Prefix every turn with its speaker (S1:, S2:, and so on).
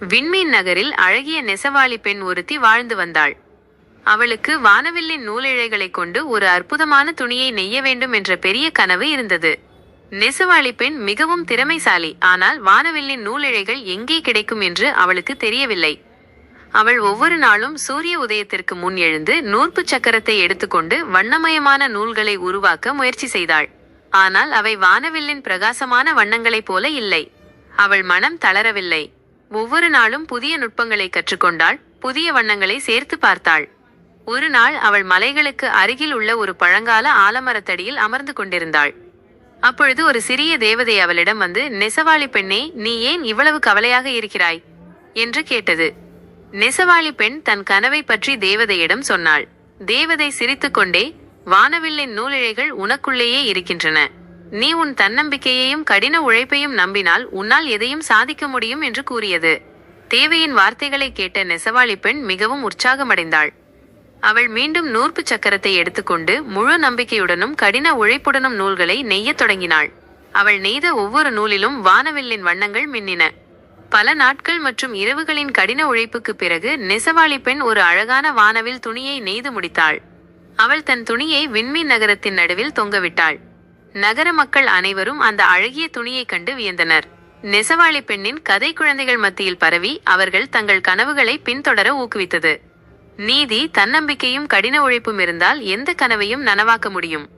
S1: விண்மீன் நகரில் அழகிய நெசவாளி பெண் ஒருத்தி வாழ்ந்து வந்தாள். அவளுக்கு வானவில்லின் நூலிழைகளைக் கொண்டு ஒரு அற்புதமான துணியை நெய்ய வேண்டும் என்ற பெரிய கனவு இருந்தது. நெசவாளி பெண் மிகவும் திறமைசாலி. ஆனால் வானவில்லின் நூலிழைகள் எங்கே கிடைக்கும் என்று அவளுக்கு தெரியவில்லை. அவள் ஒவ்வொரு நாளும் சூரிய உதயத்திற்கு முன் எழுந்து நூற்பு சக்கரத்தை எடுத்துக்கொண்டு வண்ணமயமான நூல்களை உருவாக்க முயற்சி செய்தாள். ஆனால் அவை வானவில்லின் பிரகாசமான வண்ணங்களைப் போல இல்லை. அவள் மனம் தளரவில்லை. ஒவ்வொரு நாளும் புதிய நுட்பங்களை கற்றுக்கொண்டாள். புதிய வண்ணங்களை சேர்த்து பார்த்தாள். ஒரு நாள் அவள் மலைகளுக்கு அருகில் உள்ள ஒரு பழங்கால ஆலமரத்தடியில் அமர்ந்து கொண்டிருந்தாள். அப்பொழுது ஒரு சிறிய தேவதை அவளிடம் வந்து, நெசவாளி பெண்ணே, நீ ஏன் இவ்வளவு கவலையாக இருக்கிறாய் என்று கேட்டது. நெசவாளி பெண் தன் கனவை பற்றி தேவதையிடம் சொன்னாள். தேவதை சிரித்துக்கொண்டே, வானவில்லின் நூலிழைகள் உனக்குள்ளேயே இருக்கின்றன. நீ உன் தன்னம்பிக்கையையும் கடின உழைப்பையும் நம்பினால் உன்னால் எதையும் சாதிக்க முடியும் என்று கூறியது. தேவையின் வார்த்தைகளை கேட்ட நெசவாளி பெண் மிகவும் உற்சாகமடைந்தாள். அவள் மீண்டும் நூற்பு சக்கரத்தை எடுத்துக்கொண்டு முழு நம்பிக்கையுடனும் கடின உழைப்புடனும் நூல்களை நெய்யத் தொடங்கினாள். அவள் நெய்த ஒவ்வொரு நூலிலும் வானவில்லின் வண்ணங்கள் மின்னின. பல நாட்கள் மற்றும் இரவுகளின் கடின உழைப்புக்கு பிறகு நெசவாளி பெண் ஒரு அழகான வானவில் துணியை நெய்து முடித்தாள். அவள் தன் துணியை விண்மீன் நகரத்தின் நடுவில் தொங்கவிட்டாள். நகர மக்கள் அனைவரும் அந்த அழகிய துணியை கண்டு வியந்தனர். நெசவாளி பெண்ணின் கதை குழந்தைகள் மத்தியில் பரவி அவர்கள் தங்கள் கனவுகளை பின்தொடர ஊக்குவித்தது. நீதி, தன்னம்பிக்கையும் கடின உழைப்பும் இருந்தால் எந்த கனவையும் நனவாக்க முடியும்.